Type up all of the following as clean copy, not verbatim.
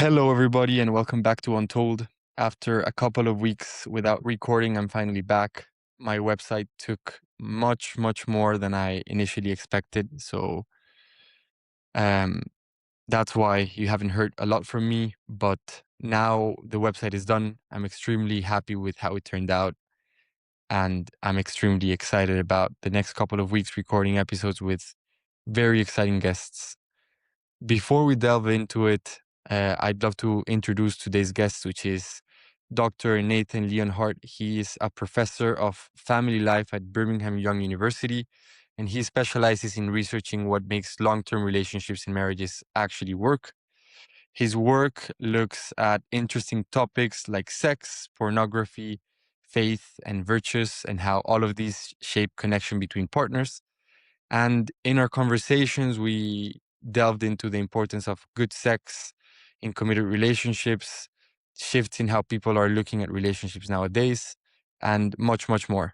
Hello, everybody, and welcome back to Untold. After a couple of weeks without recording, I'm finally back. My website took much, much more than I initially expected. So um, that's why you haven't heard a lot from me. But now the website is done. I'm extremely happy with how it turned out. And I'm extremely excited about the next couple of weeks recording episodes with very exciting guests. Before we delve into it, I'd love to introduce today's guest, which is Dr. Nathan Leonhardt. He is a professor of family life at Birmingham Young University, and he specializes in researching what makes long-term relationships and marriages actually work. His work looks at interesting topics like sex, pornography, faith, and virtues, and how all of these shape connection between partners. And in our conversations, we delved into the importance of good sex in committed relationships, shifts in how people are looking at relationships nowadays, and much, much more.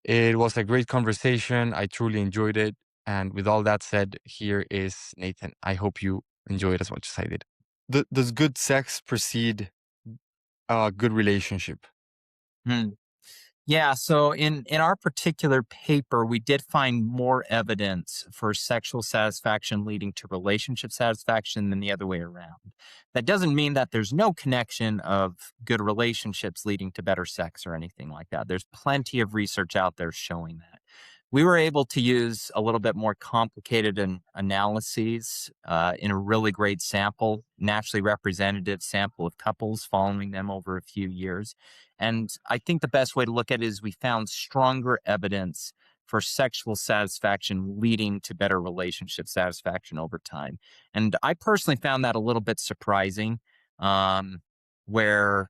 It was a great conversation. I truly enjoyed it. And with all that said, here is Nathan. I hope you enjoy it as much as I did. Does good sex precede a good relationship? Hmm. Yeah, so in our particular paper, we did find more evidence for sexual satisfaction leading to relationship satisfaction than the other way around. That doesn't mean that there's no connection of good relationships leading to better sex or anything like that. There's plenty of research out there showing that. We were able to use a little bit more complicated analyses in a really great sample, naturally representative sample of couples following them over a few years. And I think the best way to look at it is we found stronger evidence for sexual satisfaction leading to better relationship satisfaction over time. And I personally found that a little bit surprising, where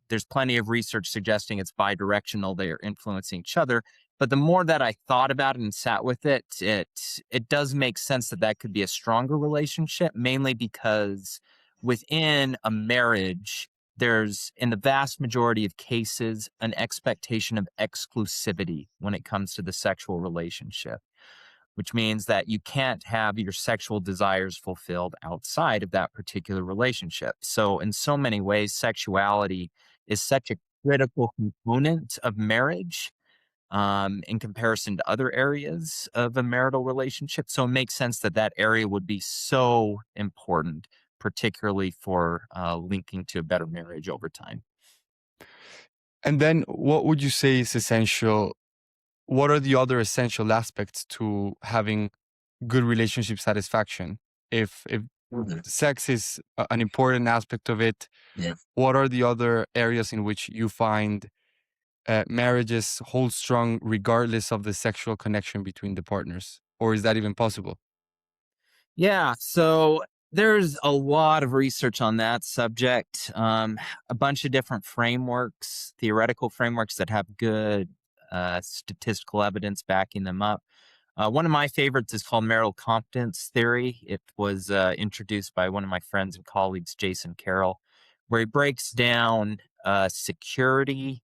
there's plenty of research suggesting it's bidirectional, they are influencing each other. But the more that I thought about it and sat with it, it does make sense that that could be a stronger relationship, mainly because within a marriage, there's, in the vast majority of cases, an expectation of exclusivity when it comes to the sexual relationship, which means that you can't have your sexual desires fulfilled outside of that particular relationship. So, in so many ways, sexuality is such a critical component of marriage, in comparison to other areas of a marital relationship. So, it makes sense that that area would be so important, particularly for linking to a better marriage over time. And then what would you say is essential? What are the other essential aspects to having good relationship satisfaction? If Mhm. sex is an important aspect of it, Yeah. what are the other areas in which you find marriages hold strong regardless of the sexual connection between the partners? Or is that even possible? Yeah, so there's a lot of research on that subject. A bunch of different frameworks, theoretical frameworks that have good statistical evidence backing them up. One of my favorites is called marital competence theory. It was introduced by one of my friends and colleagues, Jason Carroll, where he breaks down security,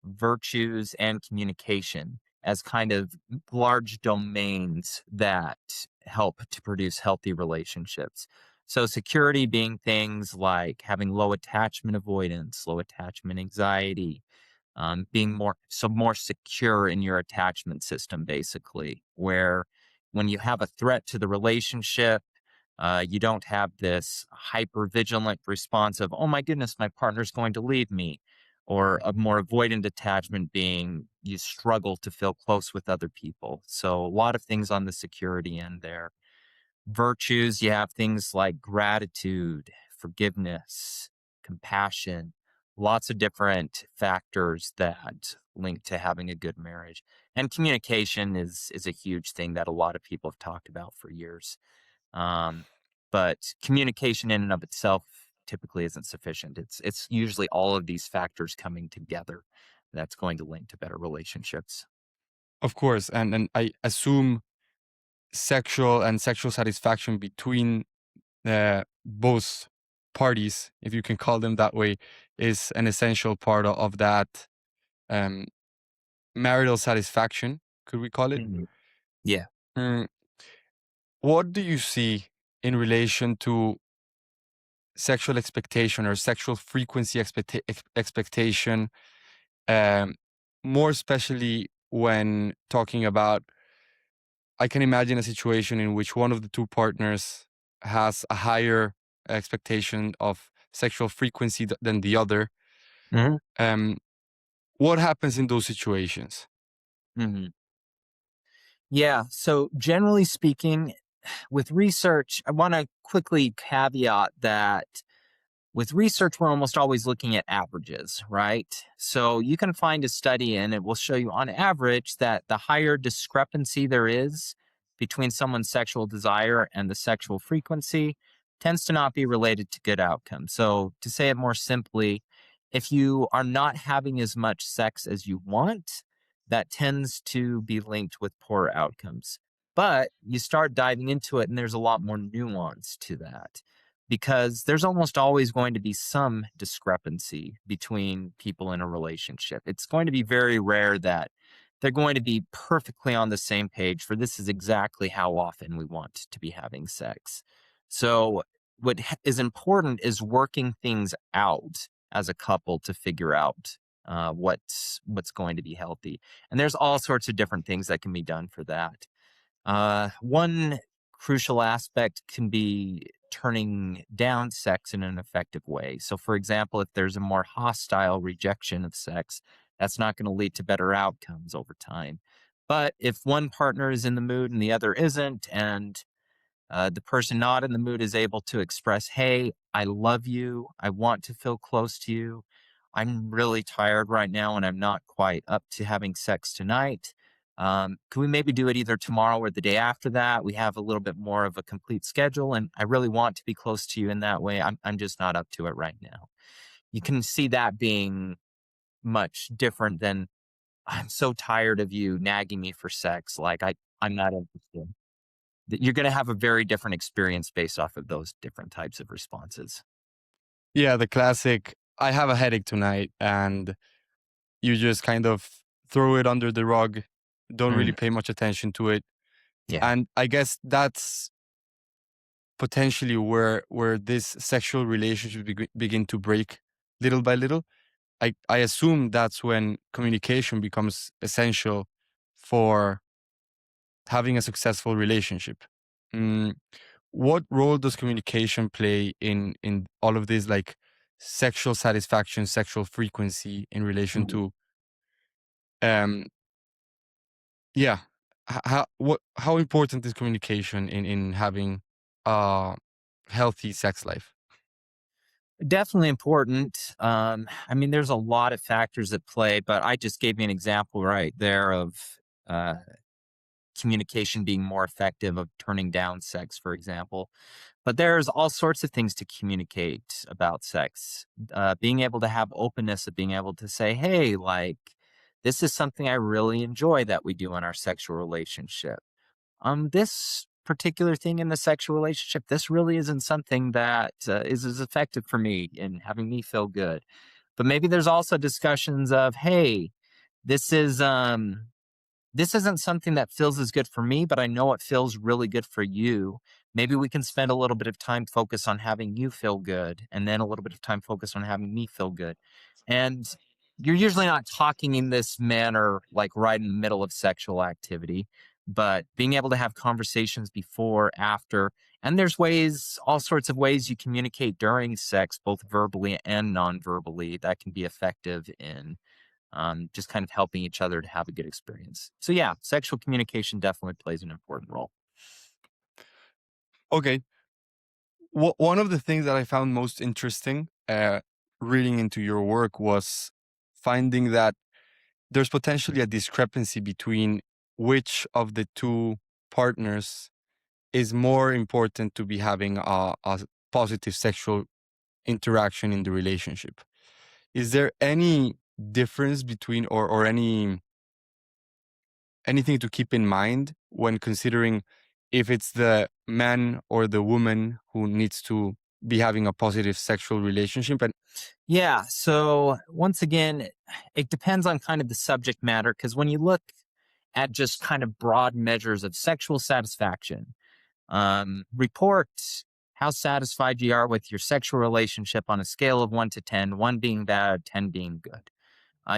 virtues, and communication as kind of large domains that help to produce healthy relationships. So, security being things like having low attachment avoidance, low attachment anxiety, being more secure in your attachment system, basically, where when you have a threat to the relationship, you don't have this hyper vigilant response of, oh my goodness, my partner's going to leave me, or a more avoidant attachment being you struggle to feel close with other people. So, a lot of things on the security end there. Virtues, you have things like gratitude, forgiveness, compassion, lots of different factors that link to having a good marriage. And communication is a huge thing that a lot of people have talked about for years. Um, but communication in and of itself typically isn't sufficient. It's usually all of these factors coming together that's going to link to better relationships. Of course. And I assume sexual satisfaction between both parties, if you can call them that way, is an essential part of that um, marital satisfaction, could we call it? Mhm. Yeah. Mm, what do you see in relation to sexual expectation or sexual frequency expectation, um, more especially when talking about, I can imagine a situation in which one of the two partners has a higher expectation of sexual frequency than the other. Mhm. Um, what happens in those situations? Mhm. Yeah. So, generally speaking, with research, I want to quickly caveat that with research, we're almost always looking at averages, right? So you can find a study and it will show you on average that the higher discrepancy there is between someone's sexual desire and the sexual frequency tends to not be related to good outcomes. So to say it more simply, if you are not having as much sex as you want, that tends to be linked with poor outcomes. But you start diving into it and there's a lot more nuance to that because there's almost always going to be some discrepancy between people in a relationship. It's going to be very rare that they're going to be perfectly on the same page for this is exactly how often we want to be having sex. So, what is important is working things out as a couple to figure out what's going to be healthy. And there's all sorts of different things that can be done for that. One crucial aspect can be turning down sex in an effective way. So, for example, if there's a more hostile rejection of sex, that's not going to lead to better outcomes over time. But if one partner is in the mood and the other isn't, and the person not in the mood is able to express, hey, I love you. I want to feel close to you. I'm really tired right now and I'm not quite up to having sex tonight. Can we maybe do it either tomorrow or the day after that? We have a little bit more of a complete schedule and I really want to be close to you in that way. I'm just not up to it right now. You can see that being much different than I'm so tired of you nagging me for sex. Like I'm not interested. You're going to have a very different experience based off of those different types of responses. Yeah, the classic, I have a headache tonight, and you just kind of throw it under the rug, don't really Mm, pay much attention to it. yeah. And I guess that's potentially where this sexual relationship begin to break little by little. I assume that's when communication becomes essential for having a successful relationship. Mm, what role does communication play in all of this, like sexual satisfaction, sexual frequency in relation Mhm. to um yeah, how important is communication in having a healthy sex life? Definitely important. I mean, there's a lot of factors at play, but I just gave you an example right there of uh, communication being more effective, of turning down sex, for example. But there's all sorts of things to communicate about sex. Being able to have openness of being able to say, hey, like, this is something I really enjoy that we do in our sexual relationship. This particular thing in the sexual relationship, this really isn't something that is as effective for me in having me feel good. But maybe there's also discussions of, hey, this is this isn't something that feels as good for me, but I know it feels really good for you. Maybe we can spend a little bit of time focus on having you feel good, and then a little bit of time focus on having me feel good. And you're usually not talking in this manner, like right in the middle of sexual activity, but being able to have conversations before, after, and there's ways, all sorts of ways you communicate during sex, both verbally and non-verbally, that can be effective in just kind of helping each other to have a good experience. So yeah, sexual communication definitely plays an important role. Okay, one of the things that I found most interesting reading into your work was finding that there's potentially a discrepancy between which of the two partners is more important to be having a positive sexual interaction in the relationship. Is there any difference between or anything to keep in mind when considering if it's the man or the woman who needs to be having a positive sexual relationship? And Yeah. So once again, it depends on kind of the subject matter because when you look at just kind of broad measures of sexual satisfaction, reports how satisfied you are with your sexual relationship on a scale of 1 to 10, 1 being bad, 10 being good.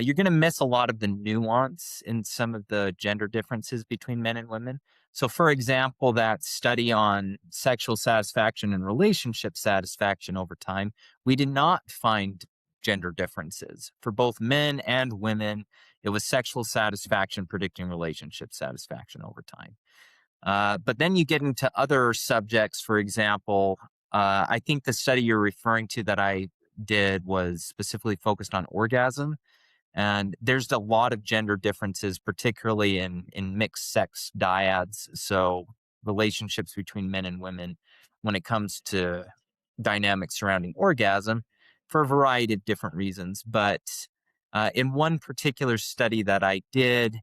You're going to miss a lot of the nuance in some of the gender differences between men and women. So, for example, that study on sexual satisfaction and relationship satisfaction over time, we did not find gender differences for both men and women. It was sexual satisfaction predicting relationship satisfaction over time. But then you get into other subjects, for example, I think the study you're referring to that I did was specifically focused on orgasm. And there's a lot of gender differences, particularly in mixed sex dyads. So relationships between men and women when it comes to dynamics surrounding orgasm for a variety of different reasons. But in one particular study that I did,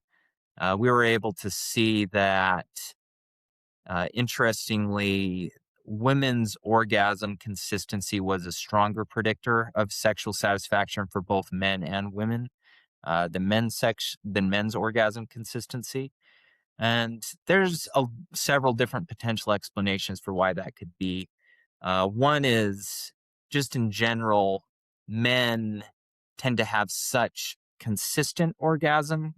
we were able to see that, interestingly, women's orgasm consistency was a stronger predictor of sexual satisfaction for both men and women than men's orgasm consistency. And there's several different potential explanations for why that could be. One is just in general, men tend to have such consistent orgasm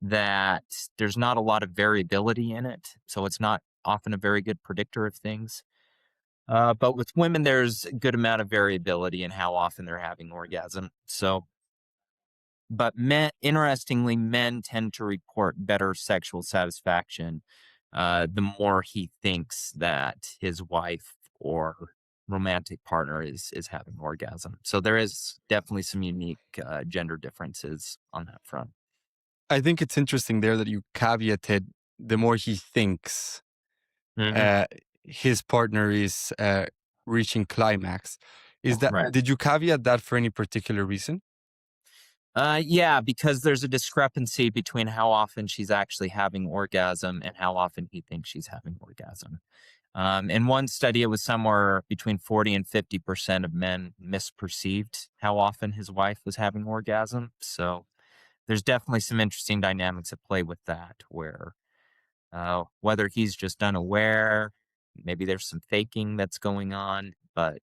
that there's not a lot of variability in it. So it's not often a very good predictor of things. But with women, there's a good amount of variability in how often they're having orgasm. But interestingly, men tend to report better sexual satisfaction the more he thinks that his wife or romantic partner is having orgasm. So there is definitely some unique gender differences on that front. I think it's interesting there that you caveated the more he thinks Hmm. uh, his partner is reaching climax. Is that Right. did you caveat that for any particular reason? Yeah, because there's a discrepancy between how often she's actually having orgasm and how often he thinks she's having orgasm. In one study, it was somewhere between 40 and 50% of men misperceived how often his wife was having orgasm. So there's definitely some interesting dynamics at play with that, where whether he's just unaware, maybe there's some faking that's going on, but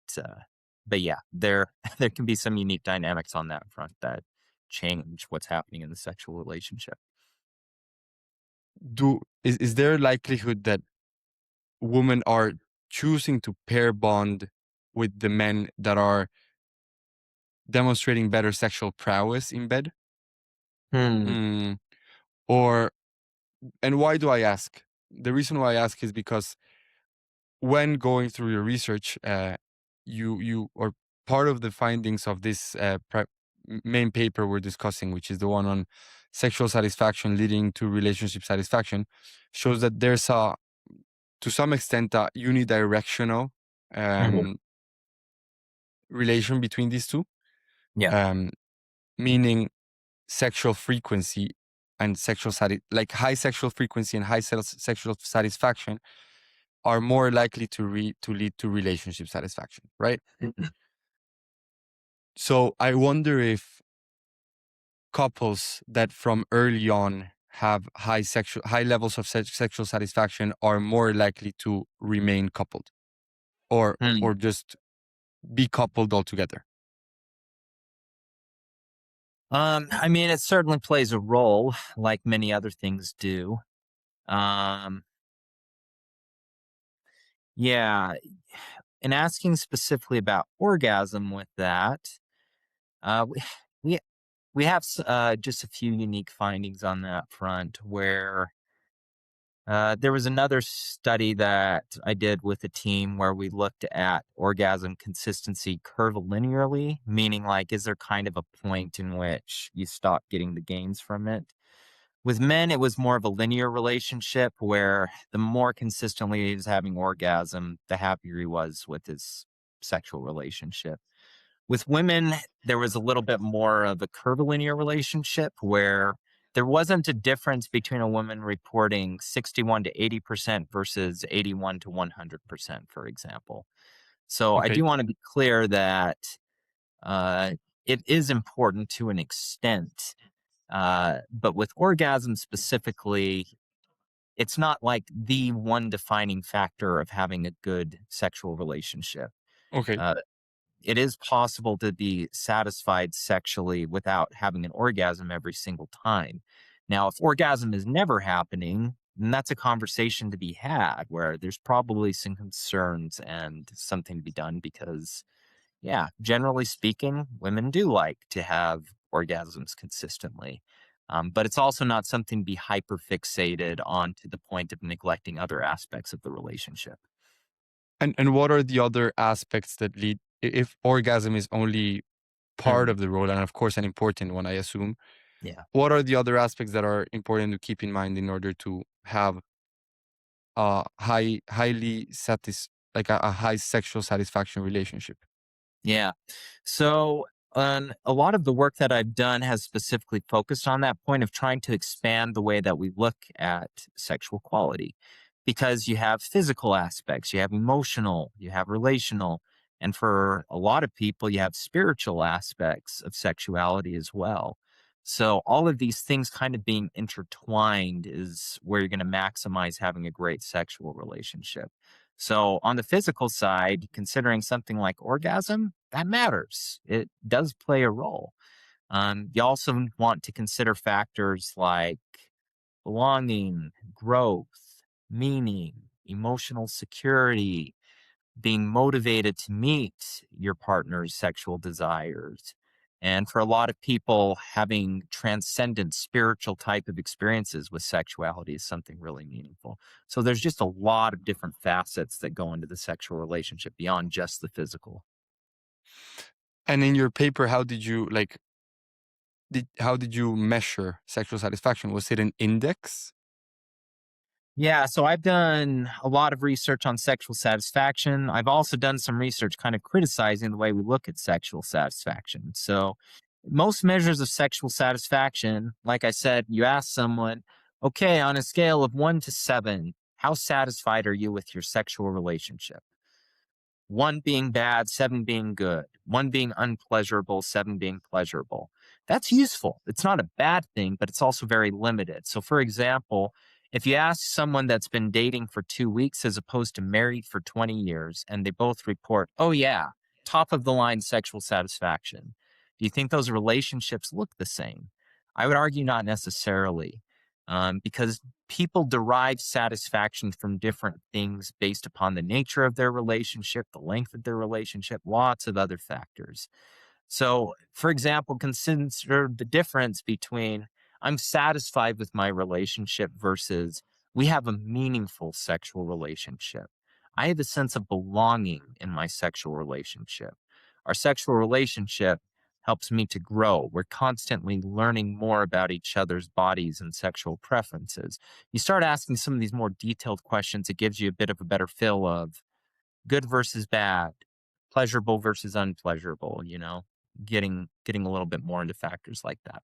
yeah, there there can be some unique dynamics on that front that change what's happening in the sexual relationship. Is there a likelihood that women are choosing to pair bond with the men that are demonstrating better sexual prowess in bed? Hmm. Mm, or and why do I ask? The reason why I ask is because when going through your research, you or part of the findings of this main paper we're discussing, which is the one on sexual satisfaction leading to relationship satisfaction, shows that there's a to some extent a unidirectional Mhm. um, relation between these two, Yeah. um, meaning sexual frequency and like high sexual frequency and high sexual satisfaction are more likely to lead to relationship satisfaction, right? Mhm. So I wonder if couples that from early on have high levels of sexual satisfaction are more likely to remain coupled or Hmm. just be coupled altogether. I mean, it certainly plays a role, like many other things do. Um, yeah, and asking specifically about orgasm with that, uh, we we we have just a few unique findings on that front. Where there was another study that I did with a team where we looked at orgasm consistency curvilinearly, meaning like, is there kind of a point in which you stop getting the gains from it? With men, it was more of a linear relationship where the more consistently he was having orgasm, the happier he was with his sexual relationship. With women, there was a little bit more of a curvilinear relationship where there wasn't a difference between a woman reporting 61 to 80% versus 81 to 100%, for example. So I Okay. do want to be clear that uh, it is important to an extent, but with orgasm specifically, it's not like the one defining factor of having a good sexual relationship. Okay. Uh, it is possible to be satisfied sexually without having an orgasm every single time. Now, if orgasm is never happening, then that's a conversation to be had where there's probably some concerns and something to be done because, yeah, generally speaking, women do like to have orgasms consistently. But it's also not something to be hyper fixated on to the point of neglecting other aspects of the relationship. And what are the other aspects that lead if orgasm is only part Mhm. of the role, and of course an important one, I assume, Yeah. what are the other aspects that are important to keep in mind in order to have a highly like a high sexual satisfaction relationship? Yeah. So, a lot of the work that I've done has specifically focused on that point of trying to expand the way that we look at sexual quality because you have physical aspects, you have emotional, you have relational, and for a lot of people, you have spiritual aspects of sexuality as well. So, all of these things kind of being intertwined is where you're going to maximize having a great sexual relationship. So, on the physical side, considering something like orgasm, that matters. It does play a role. You also want to consider factors like belonging, growth, meaning, emotional security, being motivated to meet your partner's sexual desires. And for a lot of people, having transcendent spiritual type of experiences with sexuality is something really meaningful. So there's just a lot of different facets that go into the sexual relationship beyond just the physical. And in your paper, how did you like how did you measure sexual satisfaction? Was it an index? Yeah, so I've done a lot of research on sexual satisfaction. I've also done some research kind of criticizing the way we look at sexual satisfaction. So, most measures of sexual satisfaction, like I said, you ask someone, okay, on a scale of 1 to 7, how satisfied are you with your sexual relationship? One being bad, seven being good, one being unpleasurable, seven being pleasurable. That's useful. It's not a bad thing, but it's also very limited. So, for example, if you ask someone that's been dating for 2 weeks as opposed to married for 20 years, and they both report, oh, yeah, top of the line sexual satisfaction, do you think those relationships look the same? I would argue not necessarily, because people derive satisfaction from different things based upon the nature of their relationship, the length of their relationship, lots of other factors. So, for example, consider the difference between I'm satisfied with my relationship versus we have a meaningful sexual relationship. I have a sense of belonging in my sexual relationship. Our sexual relationship helps me to grow. We're constantly learning more about each other's bodies and sexual preferences. You start asking some of these more detailed questions, it gives you a bit of a better feel of good versus bad, pleasurable versus unpleasurable, getting a little bit more into factors like that.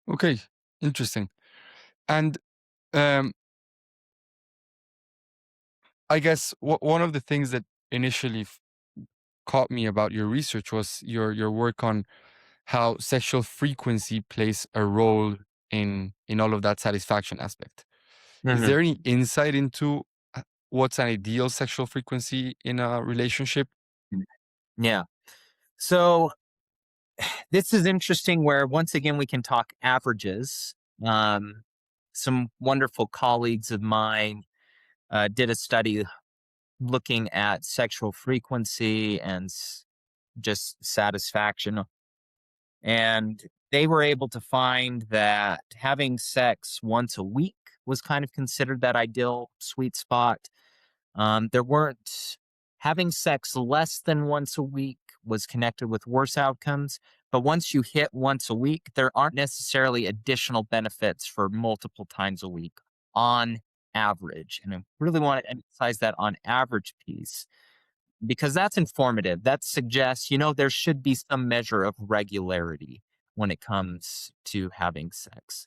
Okay, interesting. And um, I guess one of the things that initially caught me about your research was your work on how sexual frequency plays a role in all of that satisfaction aspect. Is Mhm. there any insight into what's an ideal sexual frequency in a relationship? Yeah. So this is interesting where once again we can talk averages. Um, some wonderful colleagues of mine did a study looking at sexual frequency and just satisfaction. And they were able to find that having sex once a week was kind of considered that ideal sweet spot. There weren't having sex less than once a week was connected with worse outcomes. But once you hit once a week, there aren't necessarily additional benefits for multiple times a week on average. And I really want to emphasize that on average piece because that's informative. That suggests, there should be some measure of regularity when it comes to having sex.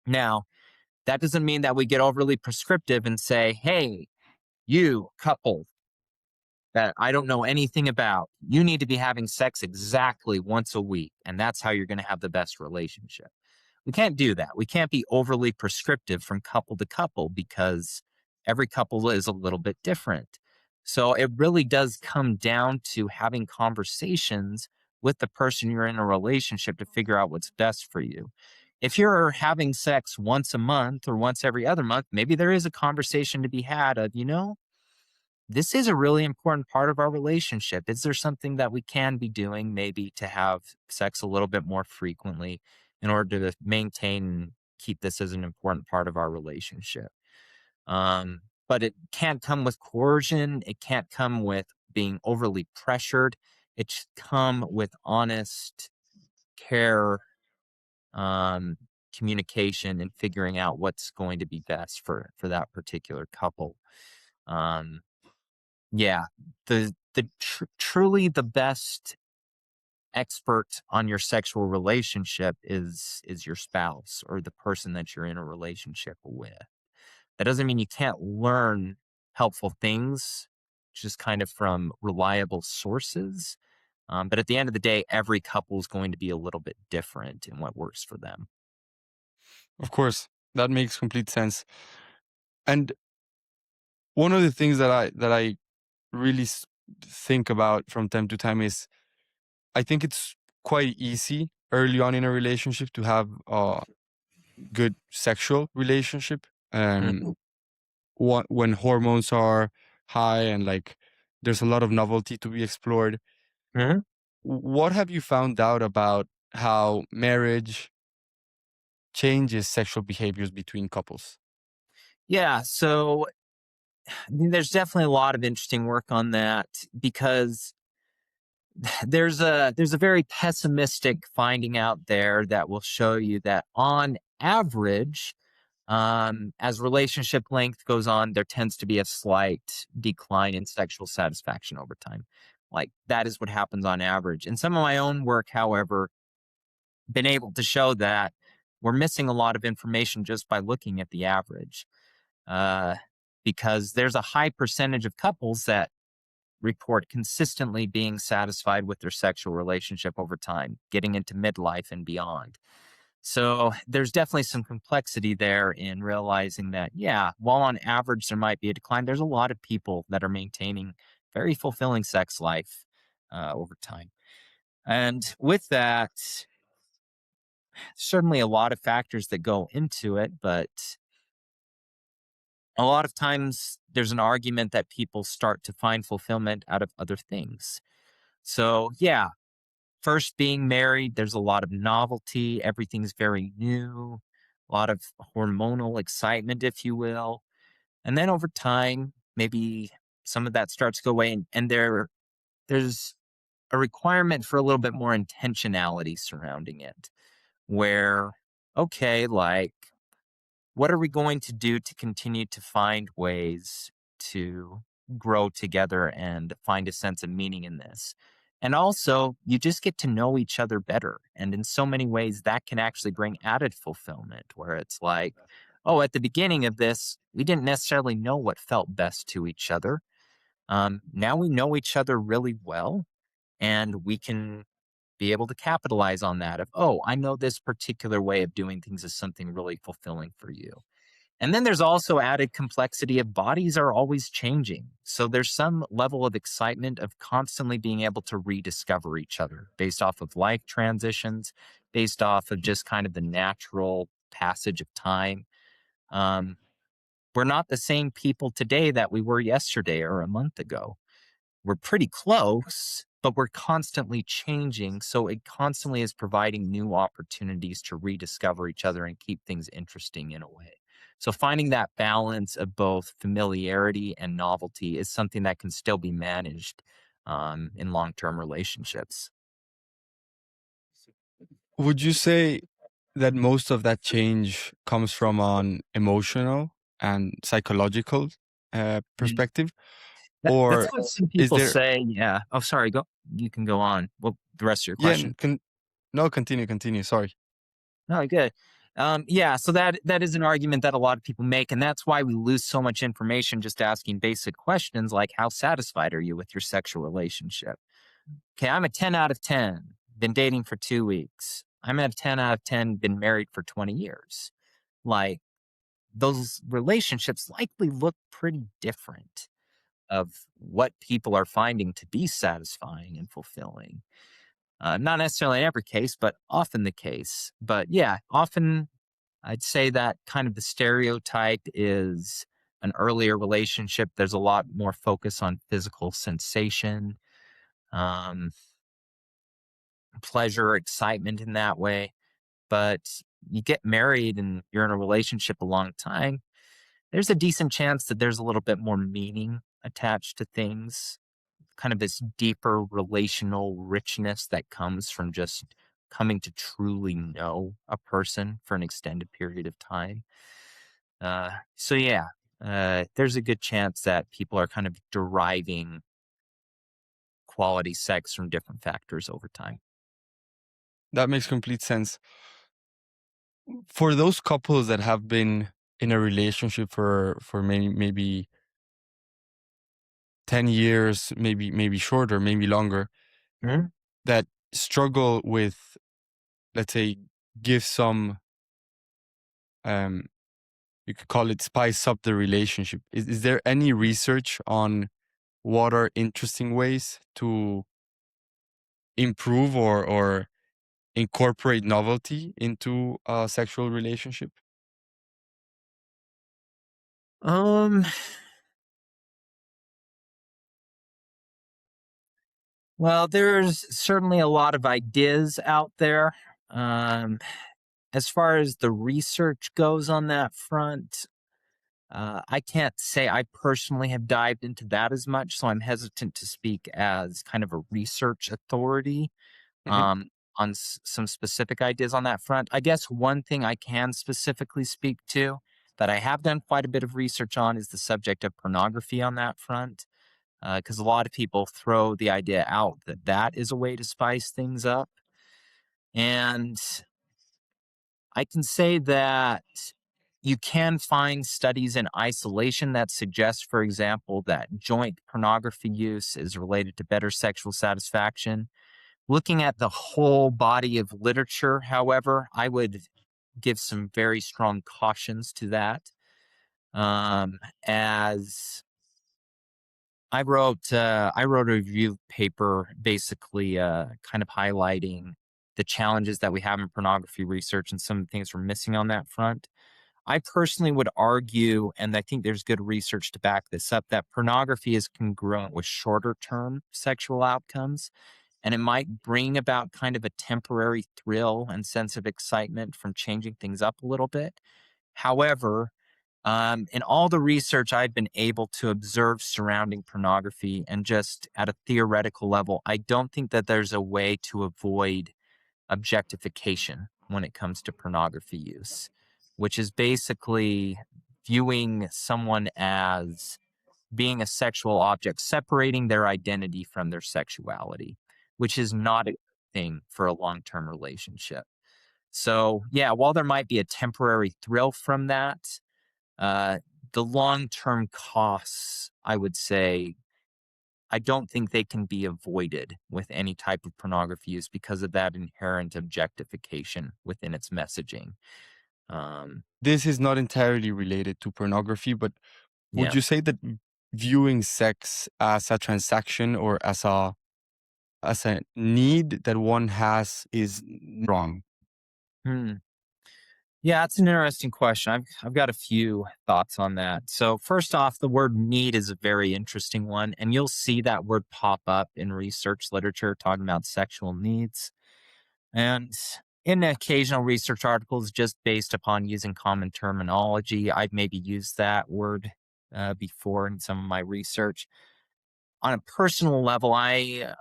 Now, that doesn't mean that we get overly prescriptive and say, hey, you couple that I don't know anything about, you need to be having sex exactly once a week. And that's how you're going to have the best relationship. We can't do that. We can't be overly prescriptive from couple to couple because every couple is a little bit different. So it really does come down to having conversations with the person you're in a relationship to figure out what's best for you. If you're having sex once a month or once every other month, maybe there is a conversation to be had of, this is a really important part of our relationship. Is there something that we can be doing maybe to have sex a little bit more frequently in order to maintain and keep this as an important part of our relationship? But it can't come with coercion. It can't come with being overly pressured. It should come with honest care, um, communication, and figuring out what's going to be best for that particular couple. Um, yeah, truly the best expert on your sexual relationship is your spouse or the person that you're in a relationship with. That doesn't mean you can't learn helpful things just kind of from reliable sources. But at the end of the day, every couple is going to be a little bit different in what works for them. Of course, that makes complete sense. And one of the things that I really think about from time to time is I think it's quite easy early on in a relationship to have a good sexual relationship. Mhm. When hormones are high and like there's a lot of novelty to be explored. Mhm. What have you found out about how marriage changes sexual behaviors between couples? Yeah, so there's definitely a lot of interesting work on that because there's a very pessimistic finding out there that will show you that on average, as relationship length goes on, there tends to be a slight decline in sexual satisfaction over time. Like that is what happens on average. And some of my own work, however, been able to show that we're missing a lot of information just by looking at the average. Uh, because there's a high percentage of couples that report consistently being satisfied with their sexual relationship over time, getting into midlife and beyond. So there's definitely some complexity there in realizing that, yeah, while on average there might be a decline, there's a lot of people that are maintaining very fulfilling sex life over time. And with that, certainly a lot of factors that go into it, but a lot of times there's an argument that people start to find fulfillment out of other things. So, yeah, first being married, there's a lot of novelty. Everything's very new, a lot of hormonal excitement, if you will. And then over time, maybe some of that starts to go away, and there's a requirement for a little bit more intentionality surrounding it, where, okay, like, what are we going to do to continue to find ways to grow together and find a sense of meaning in this? And also, you just get to know each other better. And in so many ways, that can actually bring added fulfillment where it's like, oh, at the beginning of this, we didn't necessarily know what felt best to each other. Now we know each other really well, and we can be able to capitalize on that of, oh, I know this particular way of doing things is something really fulfilling for you. And then there's also added complexity of bodies are always changing. So there's some level of excitement of constantly being able to rediscover each other based off of life transitions, based off of just kind of the natural passage of time. Um, we're not the same people today that we were yesterday or a month ago. We're pretty close, but we're constantly changing. So it constantly is providing new opportunities to rediscover each other and keep things interesting in a way. So finding that balance of both familiarity and novelty is something that can still be managed in long term relationships. Would you say that most of that change comes from an emotional and psychological Mm. perspective? That's Or what some is people there, say. Yeah. Oh, sorry. Go. You can go on. Well, the rest of your yeah, question. no, continue. Sorry. Oh, good. Yeah, so that is an argument that a lot of people make, and that's why we lose so much information just asking basic questions like, "How satisfied are you with your sexual relationship?" Okay, I'm a 10 out of 10. Been dating for 2 weeks. I'm at 10 out of 10 been married for 20 years. Like, those relationships likely look pretty different of what people are finding to be satisfying and fulfilling. Not necessarily in every case, but often the case. But yeah, often I'd say that kind of the stereotype is an earlier relationship. There's a lot more focus on physical sensation, um, pleasure, excitement in that way. But you get married and you're in a relationship a long time, there's a decent chance that there's a little bit more meaning attached to things, kind of this deeper relational richness that comes from just coming to truly know a person for an extended period of time. So yeah, there's a good chance that people are kind of deriving quality sex from different factors over time. That makes complete sense. For those couples that have been in a relationship for maybe 10 years, maybe shorter, maybe longer, Mhm. that struggle with, let's say, give some, um you could call it spice up the relationship. Is there any research on what are interesting ways to improve or incorporate novelty into a sexual relationship? Um, well, there's certainly a lot of ideas out there. Um, as far as the research goes on that front, I can't say I personally have dived into that as much, so I'm hesitant to speak as kind of a research authority Mhm. um, on some specific ideas on that front. I guess one thing I can specifically speak to that I have done quite a bit of research on is the subject of pornography on that front, because a lot of people throw the idea out that that is a way to spice things up. And I can say that you can find studies in isolation that suggest, for example, that joint pornography use is related to better sexual satisfaction. Looking at the whole body of literature, however, I would give some very strong cautions to that. As I wrote a review paper, basically, kind of highlighting the challenges that we have in pornography research and some of the things we're missing on that front. I personally would argue, and I think there's good research to back this up, that pornography is congruent with shorter term sexual outcomes. And it might bring about kind of a temporary thrill and sense of excitement from changing things up a little bit. However, in all the research I've been able to observe surrounding pornography and just at a theoretical level, I don't think that there's a way to avoid objectification when it comes to pornography use, which is basically viewing someone as being a sexual object, separating their identity from their sexuality, which is not a thing for a long term relationship. So, yeah, while there might be a temporary thrill from that, uh, the long term costs, I would say, I don't think they can be avoided with any type of pornography use because of that inherent objectification within its messaging. Um, This is not entirely related to pornography, but would yeah. you say that viewing sex as a transaction or as a need that one has is wrong? Hmm. Yeah, that's an interesting question. I've got a few thoughts on that. So first off, the word need is a very interesting one, and you'll see that word pop up in research literature talking about sexual needs. And in occasional research articles, just based upon using common terminology, I've maybe used that word before in some of my research. On a personal level, I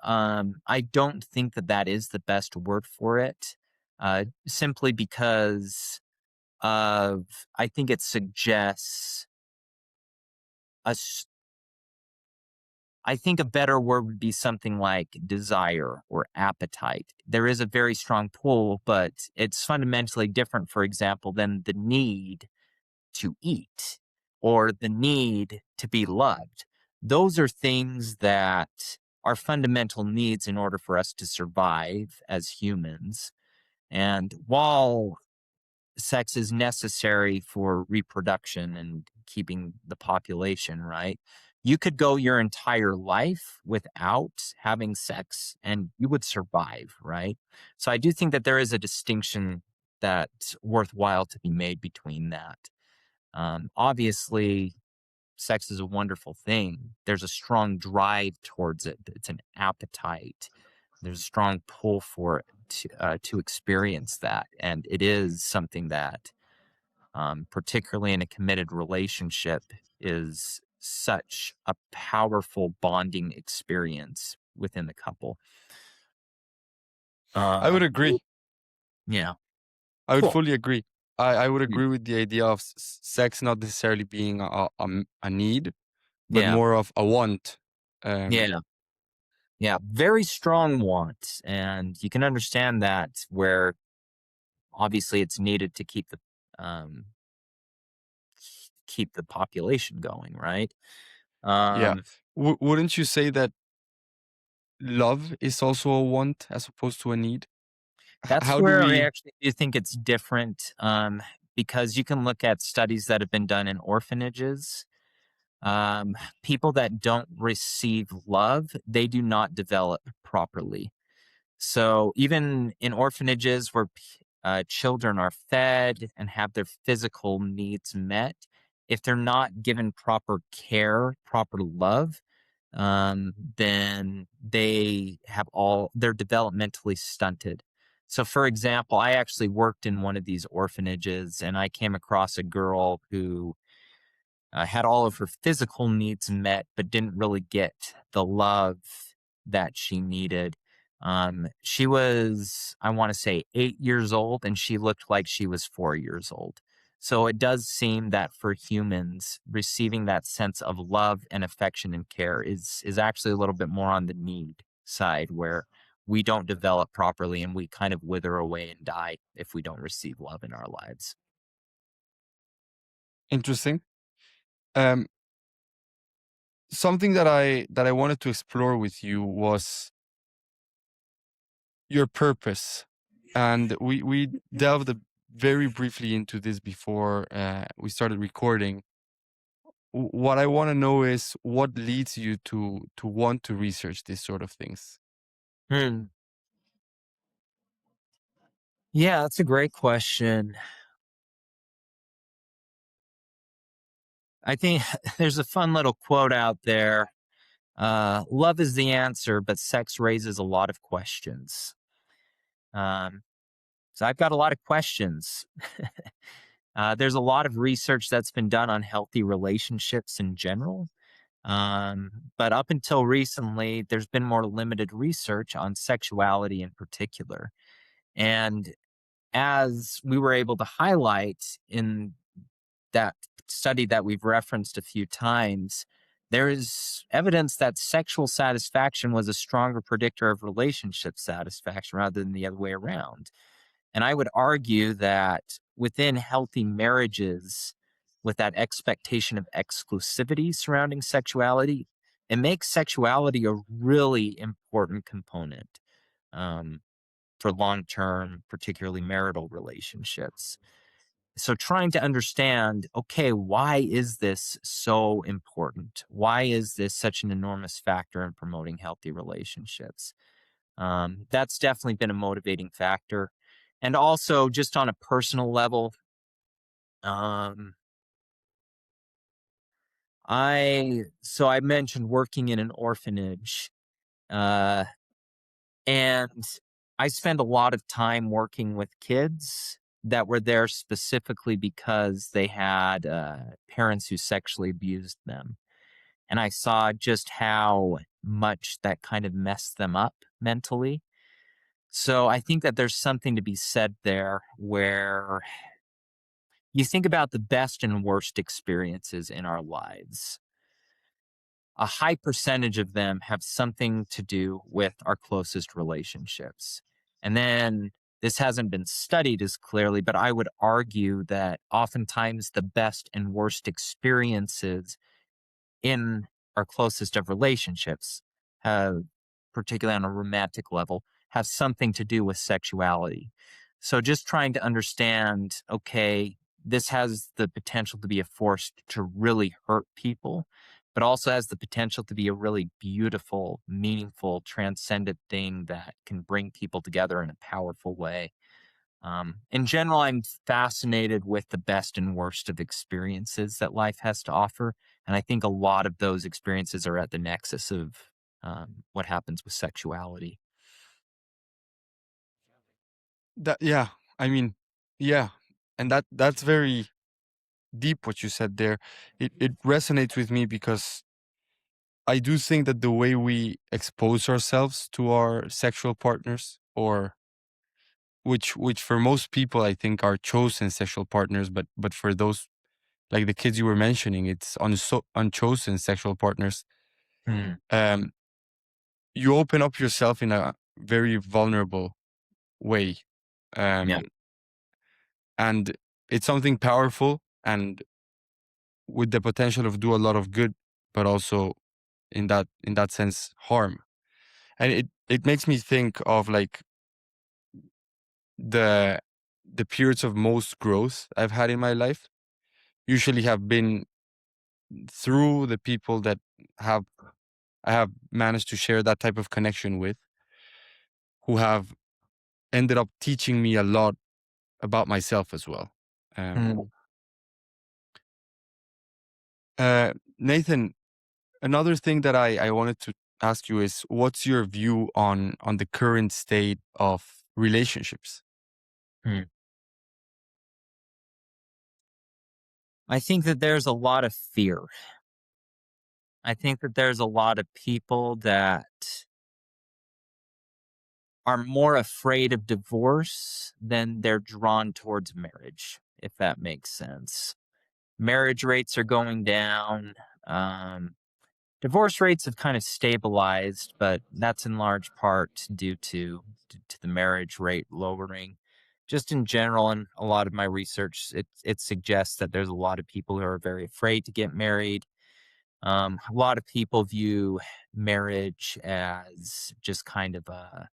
don't think that that is the best word for it, simply because of I think it suggests a s I think a better word would be something like desire or appetite. There is a very strong pull, but it's fundamentally different, for example, than the need to eat or the need to be loved. Those are things that are fundamental needs in order for us to survive as humans. And while sex is necessary for reproduction and keeping the population, right? You could go your entire life without having sex and you would survive, right? So I do think that there is a distinction that's worthwhile to be made between that. Obviously, sex is a wonderful thing. There's a strong drive towards it. It's an appetite. There's a strong pull for it to experience that, and it is something that, particularly in a committed relationship, is such a powerful bonding experience within the couple. I would Um, agree. yeah, I would cool. fully agree. I would Mm. agree with the idea of sex not necessarily being a need, but Yeah, more of a want. Um, yeah, yeah. Very strong want, and you can understand that where obviously it's needed to um, keep the population going, right? yeah. Um, Wouldn't you say that love is also a want as opposed to a need? that's How do where I we? actually do think it's different, because you can look at studies that have been done in orphanages. People that don't receive love, they do not develop properly. So even in orphanages where children are fed and have their physical needs met, if they're not given proper care, proper love, then they're developmentally stunted. So, for example, I actually worked in one of these orphanages, and I came across a girl who had all of her physical needs met, but didn't really get the love that she needed. She was, I want to say, 8 years old, and she looked like she was 4 years old. So it does seem that for humans, receiving that sense of love and affection and care is actually a little bit more on the need side, where we don't develop properly and we kind of wither away and die if we don't receive love in our lives. Interesting. Um, Something that I wanted to explore with you was your purpose, and we delved very briefly into this before we started recording. What I want to know is what leads you to want to research these sort of things. Hmm. Yeah, that's a great question. I think there's a fun little quote out there. Love is the answer, but sex raises a lot of questions. Um, so I've got a lot of questions. There's a lot of research that's been done on healthy relationships in general. But up until recently, there's been more limited research on sexuality in particular. And as we were able to highlight in that study that we've referenced a few times, there is evidence that sexual satisfaction was a stronger predictor of relationship satisfaction rather than the other way around. And I would argue that within healthy marriages, with that expectation of exclusivity surrounding sexuality, it makes sexuality a really important component, um, for long term, particularly marital relationships. So trying to understand, okay, why is this so important? Why is this such an enormous factor in promoting healthy relationships? That's definitely been a motivating factor. And also just on a personal level, um, I mentioned working in an orphanage, uh, and I spend a lot of time working with kids that were there specifically because they had parents who sexually abused them. And I saw just how much that kind of messed them up mentally. So I think that there's something to be said there where you think about the best and worst experiences in our lives. A high percentage of them have something to do with our closest relationships. And then this hasn't been studied as clearly, but I would argue that oftentimes the best and worst experiences in our closest of relationships have, particularly on a romantic level, have something to do with sexuality. So just trying to understand, okay, this has the potential to be a force to really hurt people, but also has the potential to be a really beautiful, meaningful, transcendent thing that can bring people together in a powerful way. In general, I'm fascinated with the best and worst of experiences that life has to offer. And I think a lot of those experiences are at the nexus of what happens with sexuality. That yeah, I mean, yeah, and that's very deep what you said there. It resonates with me because I do think that the way we expose ourselves to our sexual partners, or which for most people I think are chosen sexual partners, but for those like the kids you were mentioning, it's unchosen sexual partners. Hmm. Um, you open up yourself in a very vulnerable way, Yeah. um, and it's something powerful and with the potential of do a lot of good, but also in that sense harm. And it makes me think of like the the periods of most growth I've had in my life usually have been through the people that have I have managed to share that type of connection with, who have ended up teaching me a lot about myself as well. Um, Hmm. Nathan, another thing that I wanted to ask you is, what's your view on the current state of relationships? Hmm. I think that there's a lot of fear. I think that there's a lot of people that are more afraid of divorce than they're drawn towards marriage, if that makes sense. Marriage rates are going down. Um, Divorce rates have kind of stabilized, but that's in large part due to the marriage rate lowering. Just in general, in a lot of my research, it suggests that there's a lot of people who are very afraid to get married. A lot of people view marriage as just kind of a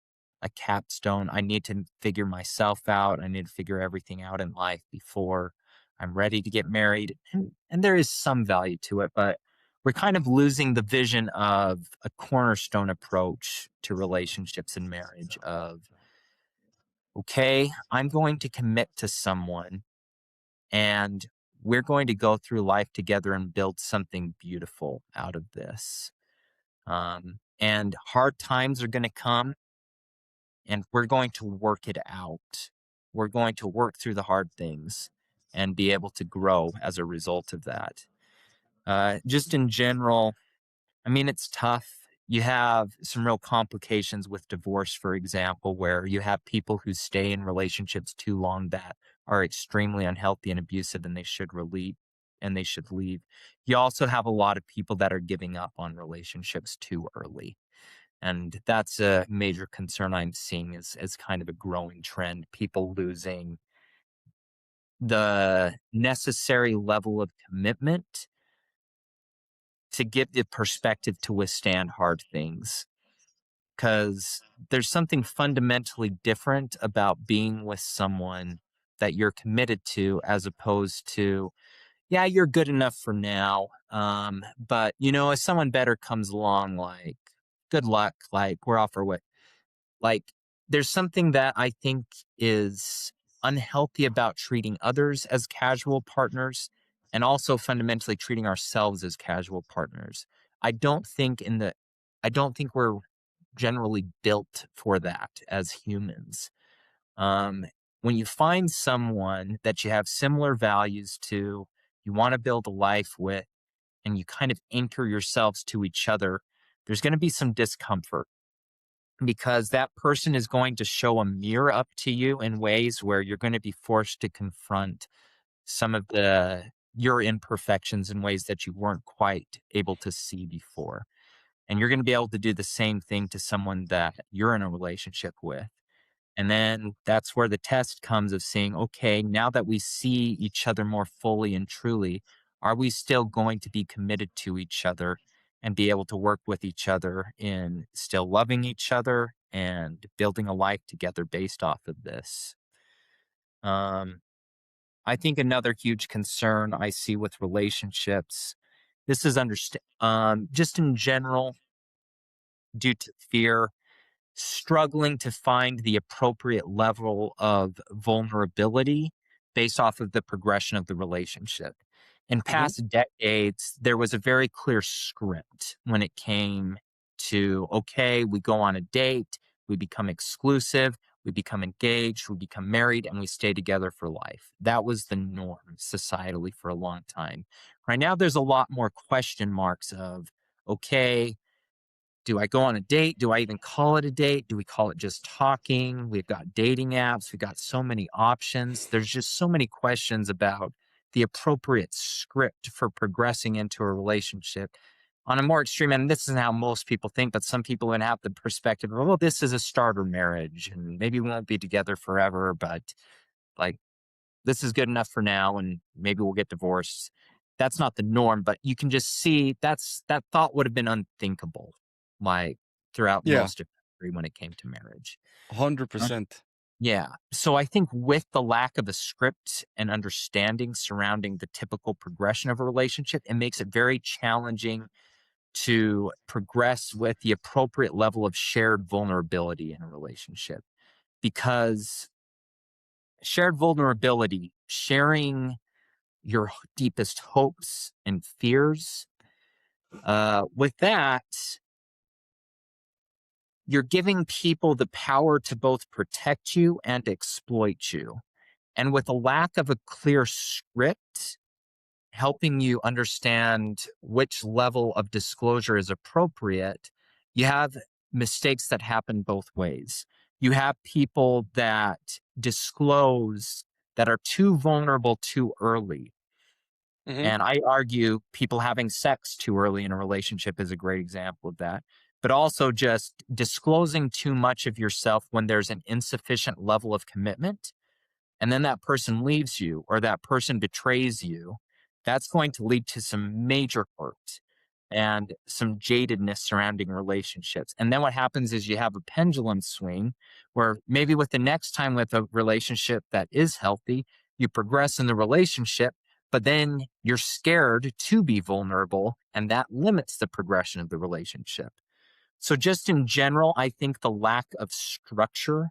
capstone. I need to figure myself out. I need to figure everything out in life before I'm ready to get married. And there is some value to it, but we're kind of losing the vision of a cornerstone approach to relationships and marriage of, okay, I'm going to commit to someone and we're going to go through life together and build something beautiful out of this. And hard times are going to come, and we're going to work it out. We're going to work through the hard things and be able to grow as a result of that. Just in general, I mean, it's tough. You have some real complications with divorce, for example, where you have people who stay in relationships too long that are extremely unhealthy and abusive and they should leave. You also have a lot of people that are giving up on relationships too early. And that's a major concern I'm seeing as kind of a growing trend. People losing the necessary level of commitment to give the perspective to withstand hard things. Because there's something fundamentally different about being with someone that you're committed to as opposed to, yeah, you're good enough for now. But if someone better comes along, like, good luck, like, we're off our way. Like, there's something that I think is unhealthy about treating others as casual partners and also fundamentally treating ourselves as casual partners. I don't think in the I don't think we're generally built for that as humans. Um, when you find someone that you have similar values to, you want to build a life with, and you kind of anchor yourselves to each other, there's going to be some discomfort because that person is going to show a mirror up to you in ways where you're going to be forced to confront some of your imperfections in ways that you weren't quite able to see before. And you're going to be able to do the same thing to someone that you're in a relationship with. And then that's where the test comes of seeing, okay, now that we see each other more fully and truly, are we still going to be committed to each other and be able to work with each other in still loving each other and building a life together based off of this? Um, I think another huge concern I see with relationships, this is just in general, due to fear, struggling to find the appropriate level of vulnerability based off of the progression of the relationship. In Hmm. past decades, there was a very clear script when it came to, okay, we go on a date, we become exclusive, we become engaged, we become married, and we stay together for life. That was the norm societally for a long time. Right now, there's a lot more question marks of, okay, do I go on a date? Do I even call it a date? Do we call it just talking? We've got dating apps. We've got so many options. There's just so many questions about the appropriate script for progressing into a relationship. On a more extreme end, this is how most people think, but some people even have the perspective of, well, this is a starter marriage and maybe we won't be together forever, but like this is good enough for now and maybe we'll get divorced. That's not the norm, but you can just see that thought would have been unthinkable, like throughout Yeah, most of history when it came to marriage. Uh, 100%. yeah. So I think with the lack of a script and understanding surrounding the typical progression of a relationship, it makes it very challenging to progress with the appropriate level of shared vulnerability in a relationship because shared vulnerability, sharing your deepest hopes and fears. With that, you're giving people the power to both protect you and exploit you. And with a lack of a clear script, helping you understand which level of disclosure is appropriate, you have mistakes that happen both ways. You have people that disclose that are too vulnerable too early. Hmm. And I argue people having sex too early in a relationship is a great example of that. But also just disclosing too much of yourself when there's an insufficient level of commitment, and then that person leaves you or that person betrays you, that's going to lead to some major hurt and some jadedness surrounding relationships. And then what happens is you have a pendulum swing where maybe with the next time with a relationship that is healthy, you progress in the relationship, but then you're scared to be vulnerable and that limits the progression of the relationship. So, just in general, I think the lack of structure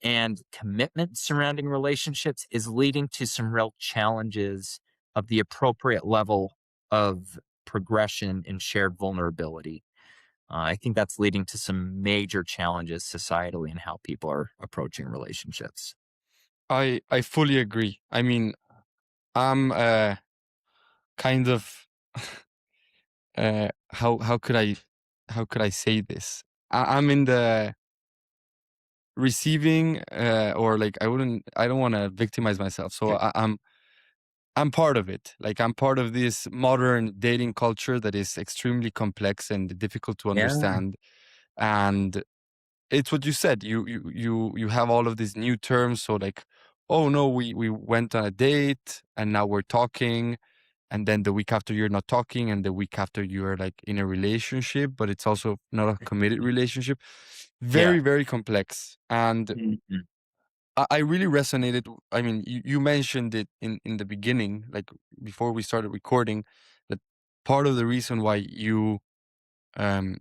and commitment surrounding relationships is leading to some real challenges of the appropriate level of progression and shared vulnerability. I think that's leading to some major challenges societally in how people are approaching relationships. I fully agree. I mean, I'm kind of how could I say this? I'm in the receiving or like I don't want to victimize myself. So I'm part of it. Like I'm part of this modern dating culture that is extremely complex and difficult to Yeah. understand. And it's what you said. You have all of these new terms. So like, oh no, we went on a date and now we're talking, and then the week after you're not talking, and the week after you're like in a relationship, but it's also not a committed relationship. Yeah. Very very complex. And Mhm. I really resonated. I mean, you mentioned it in the beginning, like before we started recording, that part of the reason why you um,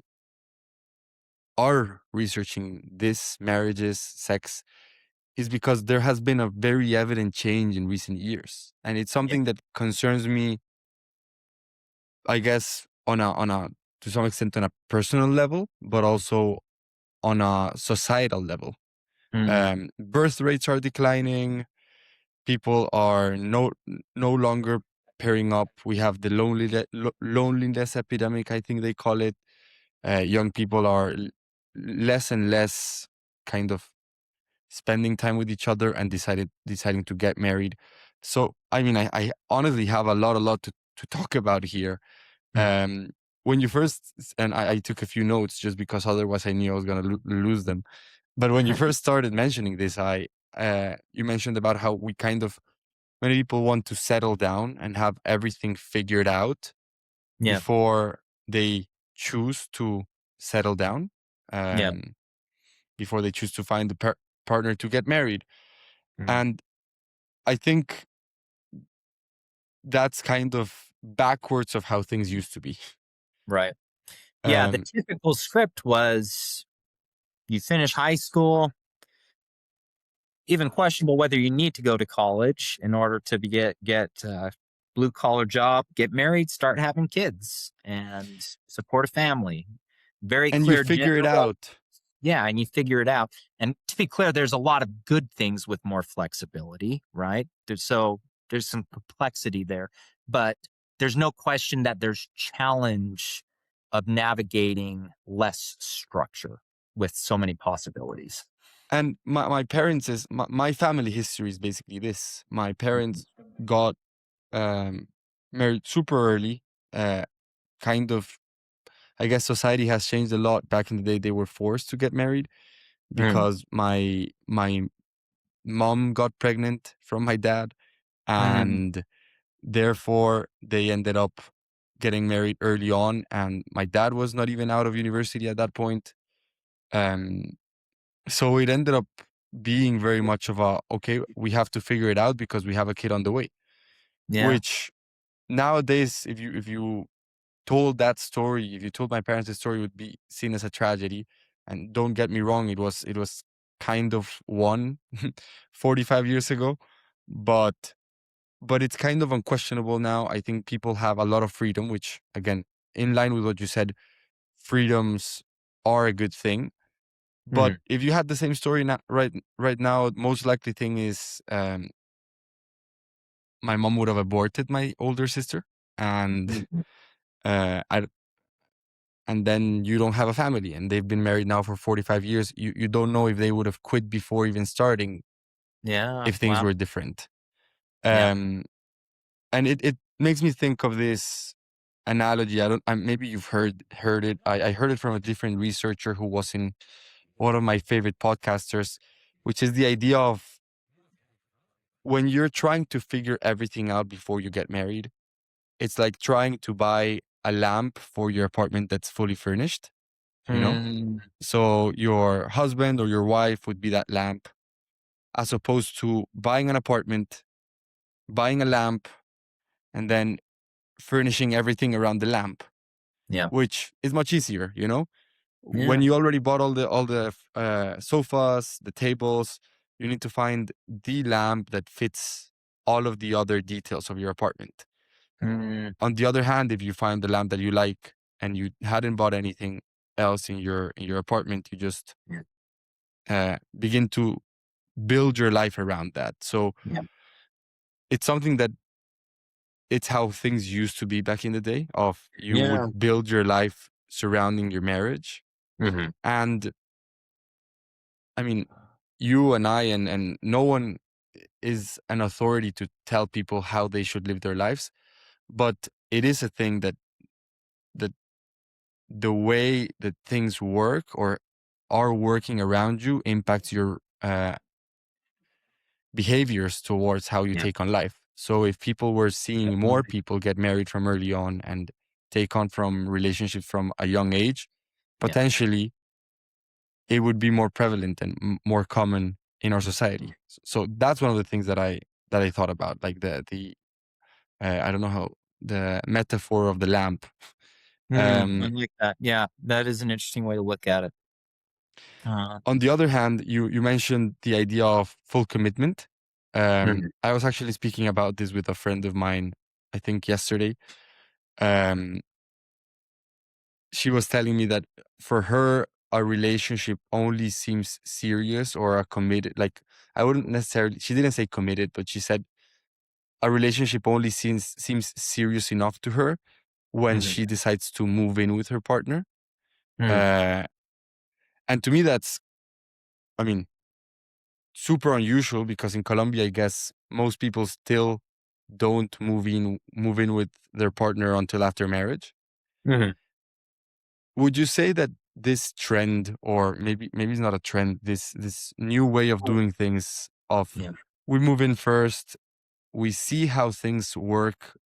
are researching this marriages, sex, is because there has been a very evident change in recent years, and it's Yeah. something that concerns me. I guess on a to some extent on a personal level, but also on a societal level. Mhm. Birth rates are declining. People are no longer pairing up. We have the loneliness epidemic, I think they call it. Young people are less and less kind of spending time with each other and deciding to get married. So I mean, I honestly have a lot to talk about here. Mm. um when you first and I took a few notes just because otherwise I knew I was gonna lose them. But when you first started mentioning this, I you mentioned about how we kind of many people want to settle down and have everything figured out Yeah. before they choose to settle down, Yeah. um, before they choose to find the partner to get married. Mm. And I think that's kind of backwards of how things used to be. Right. Yeah, the Um, typical script was you finish high school, even questionable whether you need to go to college in order to get blue collar job, get married, start having kids, and support a family. Very and you clear figure it gender role. out. Yeah, and you figure it out. And to be clear, there's a lot of good things with more flexibility, right? There's some complexity there, but there's no question that there's challenge of navigating less structure with so many possibilities. And my parents is my family history is basically this. My parents got um, married super early. Uh, kind of, I guess society has changed a lot. Back in the day, they were forced to get married Mm, because my mom got pregnant from my dad, mm, and therefore they ended up getting married early on. And my dad was not even out of university at that point. Um, so it ended up being very much of a okay, we have to figure it out because we have a kid on the way. yeah. Which nowadays, if you told that story, if you told my parents the story, it would be seen as a tragedy. And don't get me wrong, it was kind of 45 years ago, but it's kind of unquestionable now. I think people have a lot of freedom, which again, in line with what you said, freedoms are a good thing. But Mhm, if you had the same story right now, most likely thing is my mom would have aborted my older sister, and mhm. I and then you don't have a family, and they've been married now for 45 years. You don't know if they would have quit before even starting Yeah, if things wow. were different. Yeah. Um, and it makes me think of this analogy. Maybe you've heard it. I heard it from a different researcher who was in one of my favorite podcasters, which is the idea of when you're trying to figure everything out before you get married, it's like trying to buy a lamp for your apartment that's fully furnished, you know? Mm, So your husband or your wife would be that lamp, as opposed to buying an apartment, buying a lamp, and then furnishing everything around the lamp, yeah. which is much easier, you know? When Yeah. you already bought all the sofas, the tables, you need to find the lamp that fits all of the other details of your apartment. Mm, On the other hand, if you find the lamp that you like and you hadn't bought anything else in your apartment, you just yeah. begin to build your life around that. So Yeah. it's something that it's how things used to be back in the day. Of you Yeah. would build your life surrounding your marriage, Mhm. and I mean, you and I and no one is an authority to tell people how they should live their lives, but it is a thing that the way that things work or are working around you impacts your behaviors towards how you Yeah. take on life. So if people were seeing more Definitely. people get married from early on and take on from relationships from a young age, Yeah. potentially it would be more prevalent and more common in our society. So that's one of the things that I thought about, like the I don't know how the metaphor of the lamp. I Um, like that. Yeah, that is an interesting way to look at it. Uh, on the other hand, you mentioned the idea of full commitment. mhm, I was actually speaking about this with a friend of mine, I think yesterday. Um, she was telling me that for her, a relationship only seems serious or a committed. Like I wouldn't necessarily. She didn't say committed, but she said a relationship only seems serious enough to her when mhm, she decides to move in with her partner. mm, Uh, and to me, that's, I mean, super unusual because in Colombia, I guess most people still don't move in with their partner until after marriage. mhm. Would you say that this trend, or maybe it's not a trend, this new way of doing things of Yeah. we move in first, we see how things work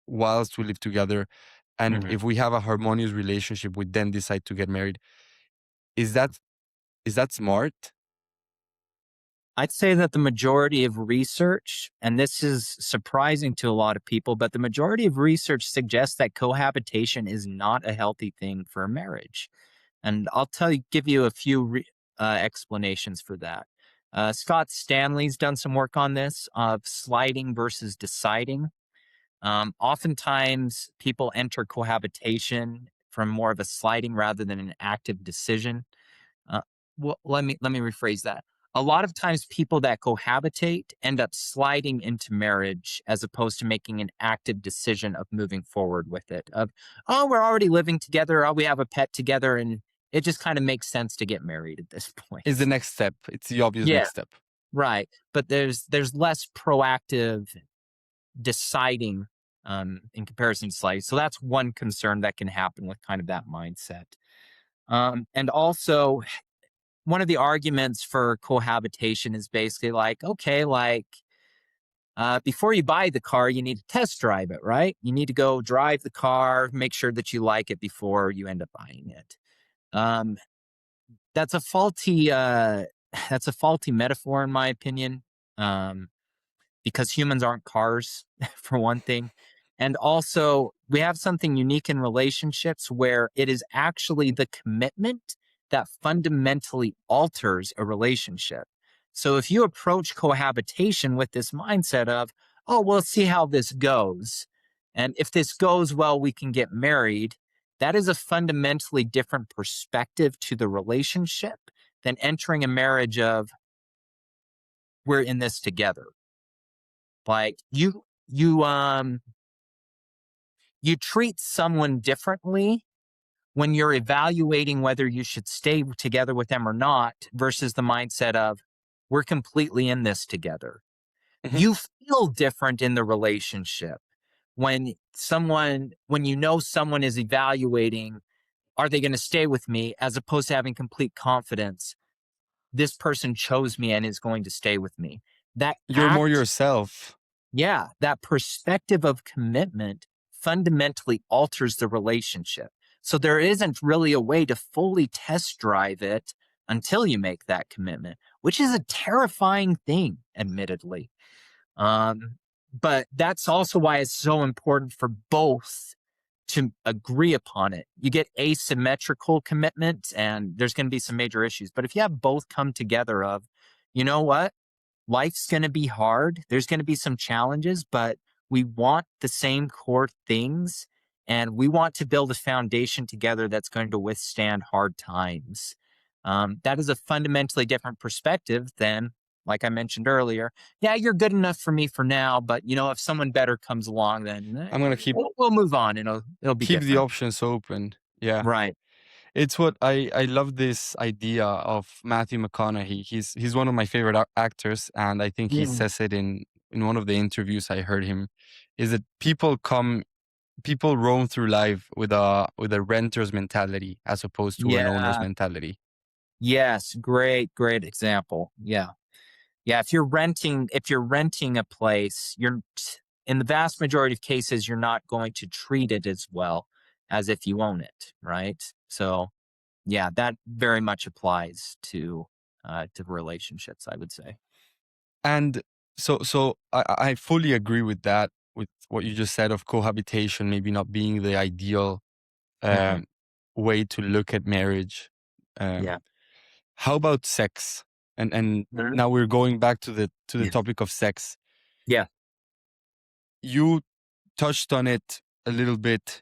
whilst we live together, and Mhm. if we have a harmonious relationship, we then decide to get married. Is that is that smart? I'd say that the majority of research, and this is surprising to a lot of people, but the majority of research suggests that cohabitation is not a healthy thing for a marriage. And I'll give you a few explanations for that. Scott Stanley's done some work on this of sliding versus deciding. Oftentimes, people enter cohabitation from more of a sliding rather than an active decision. Uh, well, let me rephrase that. A lot of times, people that cohabitate end up sliding into marriage as opposed to making an active decision of moving forward with it. Of, oh, we're already living together. Oh, we have a pet together, and it just kind of makes sense to get married at this Is the point. next step. It's the obvious Yeah, next step. right. But there's less proactive deciding in comparison to sliding. So that's one concern that can happen with kind of that mindset. And also, one of the arguments for cohabitation is basically like, okay, like before you buy the car, you need to test drive it, right? You need to go drive the car, make sure that you like it before you end up buying it. Um, that's a faulty. That's a faulty metaphor, in my opinion. Um, because humans aren't cars, for one thing. And also, we have something unique in relationships where it is actually the commitment that fundamentally alters a relationship. So if you approach cohabitation with this mindset of, oh, we'll see how this goes. And if this goes well, we can get married. That is a fundamentally different perspective to the relationship than entering a marriage of, we're in this together. Like you treat someone differently when you're evaluating whether you should stay together with them or not versus the mindset of, we're completely in this together. Mhm. You feel different in the relationship when you know someone is evaluating, are they going to stay with me, as opposed to having complete confidence, this person chose me and is going to stay with me. That You're more act yourself. Yeah, that perspective of commitment fundamentally alters the relationship. So there isn't really a way to fully test drive it until you make that commitment, which is a terrifying thing, admittedly. Um, but that's also why it's so important for both to agree upon it. You get asymmetrical commitment, and there's going to be some major issues. But if you have both come together of, you know what? Life's going to be hard. There's going to be some challenges, but we want the same core things, and we want to build a foundation together that's going to withstand hard times. That is a fundamentally different perspective than, like I mentioned earlier, yeah, you're good enough for me for now, but if someone better comes along, then I'm gonna keep we'll move on. It'll be keep the different. options open. Yeah. Right. It's what I love this idea of Matthew McConaughey. He's one of my favorite actors, and I think he Yeah. says it in one of the interviews I heard him, is that people roam through life with a renter's mentality as opposed to an owner's Yeah. mentality. Yes. Great example. Yeah. Yeah, if you're renting a place, in the vast majority of cases, you're not going to treat it as well as if you own it, right? So, yeah, that very much applies to relationships, I would say. And so I fully agree with that, with what you just said of cohabitation maybe not being the ideal Mhm. um, way to look at marriage. Um, Yeah. how about sex? And Mhm. now we're going back to the Yeah. topic of sex. Yeah. You touched on it a little bit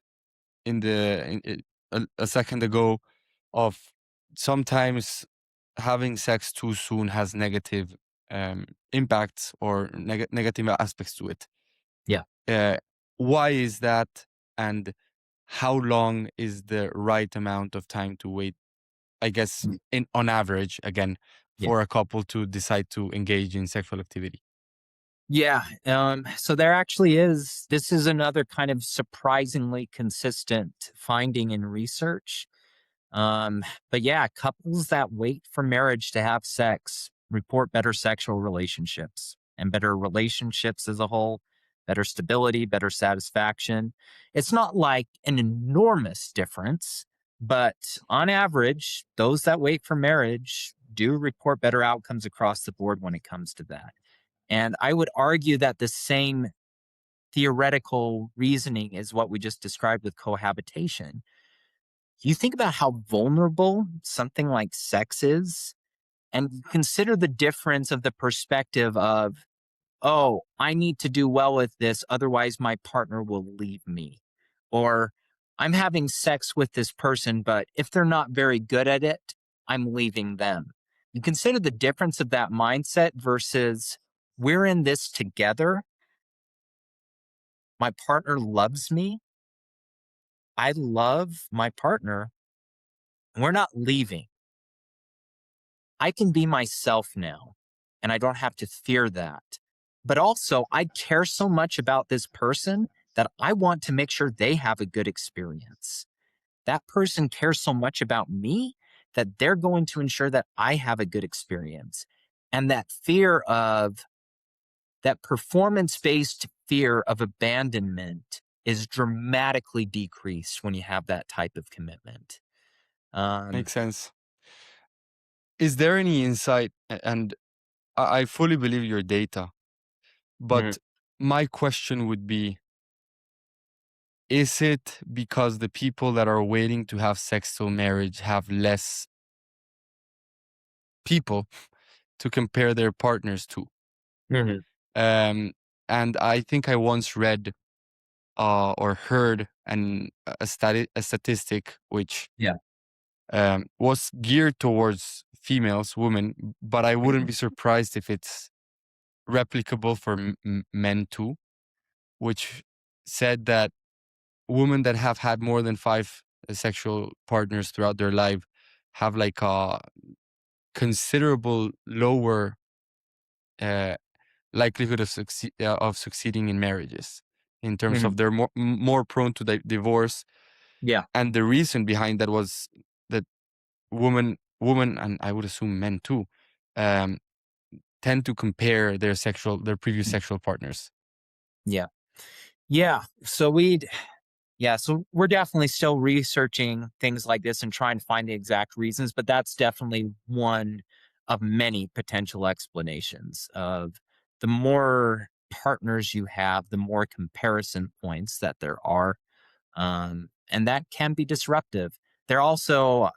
a second ago of sometimes having sex too soon has negative impacts or negative aspects to it. Yeah. Uh, why is that? And how long is the right amount of time to wait? I guess Mm. in on average, again, Yeah. for a couple to decide to engage in sexual activity. Yeah. So there actually is, this is another kind of surprisingly consistent finding in research. Um, but yeah, couples that wait for marriage to have sex report better sexual relationships and better relationships as a whole, better stability, better satisfaction. It's not like an enormous difference, but on average, those that wait for marriage do report better outcomes across the board when it comes to that. And I would argue that the same theoretical reasoning is what we just described with cohabitation. You think about how vulnerable something like sex is, and you consider the difference of the perspective of, oh, I need to do well with this, otherwise my partner will leave me. Or I'm having sex with this person, but if they're not very good at it, I'm leaving them. You consider the difference of that mindset versus we're in this together. My partner loves me. I love my partner. We're not leaving. I can be myself now and I don't have to fear that. But also, I care so much about this person that I want to make sure they have a good experience. That person cares so much about me that they're going to ensure that I have a good experience. And that fear of that performance based fear of abandonment is dramatically decreased when you have that type of commitment. Um, Makes sense. Is there any insight? And I fully believe your data, mm, but my question would be, is it because the people that are waiting to have sex till marriage have less people to compare their partners to? mhm, Um, and I think I once read or heard a statistic which yeah. was geared towards females, women, but I wouldn't be surprised if it's replicable for men too, which said that women that have had more than five sexual partners throughout their life have like a considerable lower uh, likelihood of succeeding in marriages in terms Mhm. of they're more prone to divorce. Yeah. And the reason behind that was that women, and I would assume men too, um, tend to compare their previous sexual partners. Yeah. Yeah. So we're definitely still researching things like this and trying to find the exact reasons, but that's definitely one of many potential explanations of the more partners you have, the more comparison points that there are. And that can be disruptive. They're also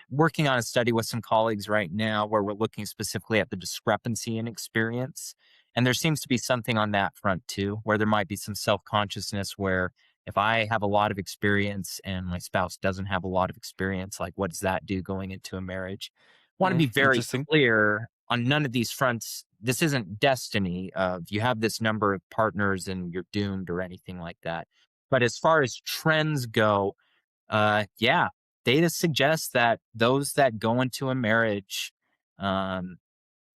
working on a study with some colleagues right now where we're looking specifically at the discrepancy in experience. And there seems to be something on that front too, where there might be some self consciousness where if I have a lot of experience and my spouse doesn't have a lot of experience, like what does that do going into a marriage? Want to be very Interesting. clear on none of these fronts. This isn't destiny of you have this number of partners and you're doomed or anything like that. But as far as trends go, yeah, data suggests that those that go into a marriage, um,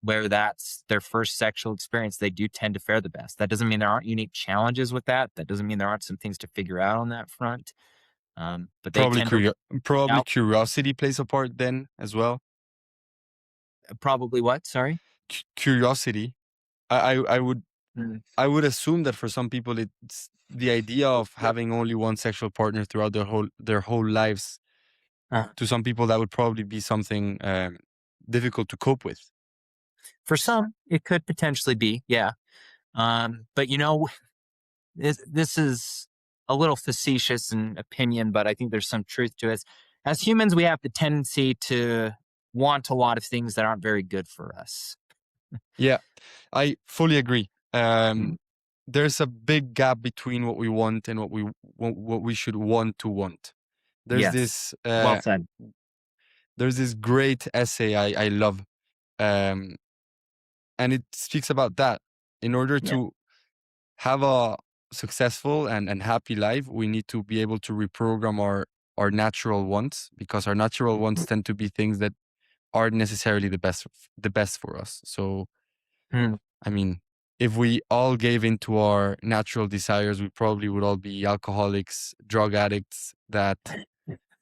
where that's their first sexual experience, they do tend to fare the best. That doesn't mean there aren't unique challenges with that. That doesn't mean there aren't some things to figure out on that front. But they Probably tend to probably out curiosity plays a part then as well. probably what? Sorry. Curiosity. I would Mm. assume that for some people it's the idea of having only one sexual partner throughout their whole lives. Uh, To some people, that would probably be something difficult to cope with. for some, it could potentially be, yeah. But this is a little facetious in opinion, but I think there's some truth to it. As humans, we have the tendency to want a lot of things that aren't very good for us. Yeah, I fully agree. Mm. There's a big gap between what we want and what we should want to want. There's Yes. this Well said. great essay I love, um, and it speaks about that. In order Yeah. to have a successful and happy life, we need to be able to reprogram our natural wants, because our natural wants tend to be things that aren't necessarily the best for us. So Mm. I mean, if we all gave into our natural desires, we probably would all be alcoholics, drug addicts that,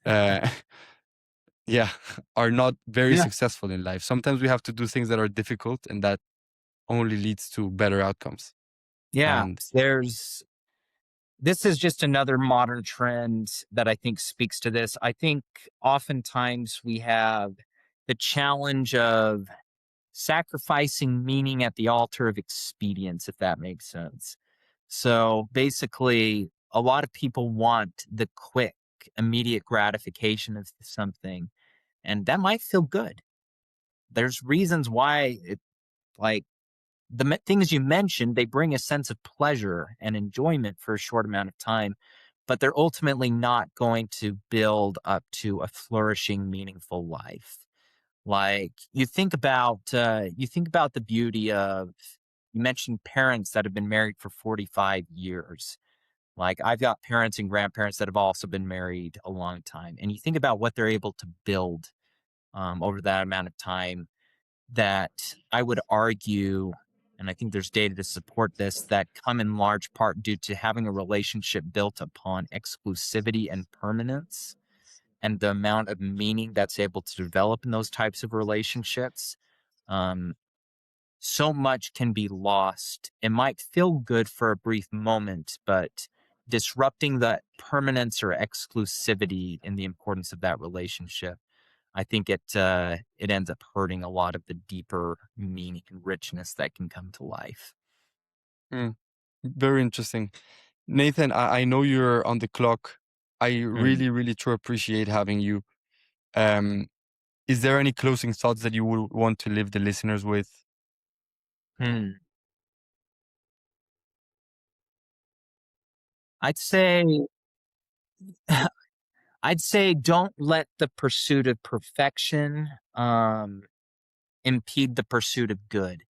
uh, yeah, are not very Yeah. successful in life. Sometimes we have to do things that are difficult, and that only leads to better outcomes. Yeah. And This is just another modern trend that I think speaks to this. I think oftentimes we have the challenge of sacrificing meaning at the altar of expedience, if that makes sense. So basically, a lot of people want the quick, immediate gratification of something, and that might feel good. There's reasons why it, like things you mentioned, they bring a sense of pleasure and enjoyment for a short amount of time, but they're ultimately not going to build up to a flourishing, meaningful life. Like you think about the beauty of, you mentioned parents that have been married for 45 years. Like I've got parents and grandparents that have also been married a long time. And you think about what they're able to build over that amount of time, that I would argue, and I think there's data to support this, that come in large part due to having a relationship built upon exclusivity and permanence, and the amount of meaning that's able to develop in those types of relationships. Um, so much can be lost. It might feel good for a brief moment, but disrupting that permanence or exclusivity in the importance of that relationship, I think it ends up hurting a lot of the deeper meaning and richness that can come to life. Mm, very interesting. Nathan, I know you're on the clock. I Hmm. really, really true appreciate having you. Um, is there any closing thoughts that you would want to leave the listeners with? Hmm. I'd say I'd say don't let the pursuit of perfection impede the pursuit of good.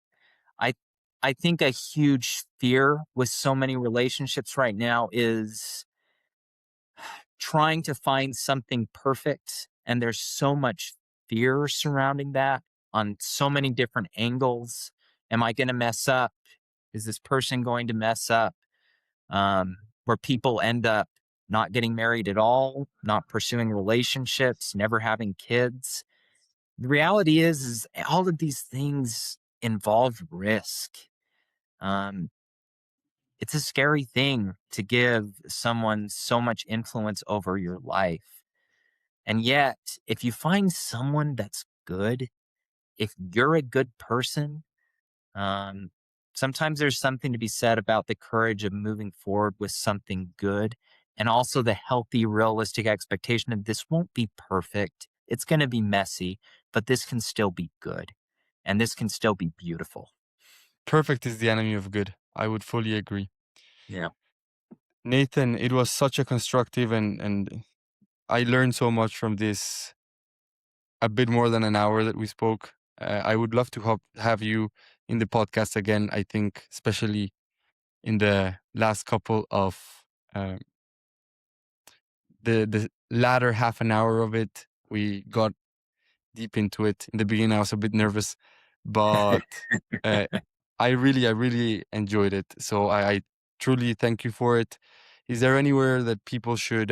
I I think a huge fear with so many relationships right now is trying to find something perfect, and there's so much fear surrounding that on so many different angles. Am I going to mess up? Is this person going to mess up? Where people end up not getting married at all, not pursuing relationships, never having kids. The reality is all of these things involve risk. Um, it's a scary thing to give someone so much influence over your life. And yet, if you find someone that's good, if you're a good person, um, sometimes there's something to be said about the courage of moving forward with something good, and also the healthy, realistic expectation of this won't be perfect. It's going to be messy, but this can still be good and this can still be beautiful. Perfect is the enemy of good. I would fully agree. Yeah. Nathan, it was such a constructive and I learned so much from this a bit more than an hour that we spoke. I would love to have you in the podcast again. I think, especially in the last couple of uh, the latter half an hour of it, we got deep into it. In the beginning, I was a bit nervous, but uh, I really enjoyed it. So I truly thank you for it. Is there anywhere that people should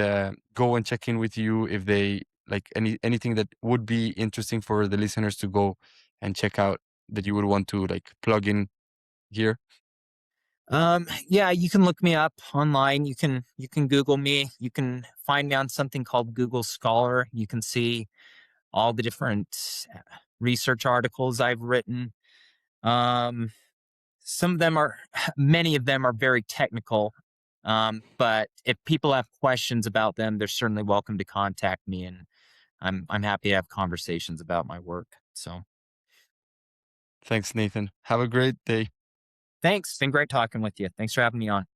go and check in with you if they like anything that would be interesting for the listeners to go and check out that you would want to like plug in here? Yeah, you can look me up online. You can Google me. You can find me on something called Google Scholar. You can see all the different research articles I've written. Um, some of them are, many of them are very technical. But if people have questions about them, they're certainly welcome to contact me, and I'm happy to have conversations about my work. So Thanks, Nathan. Have a great day. thanks. Been great talking with you. Thanks for having me on.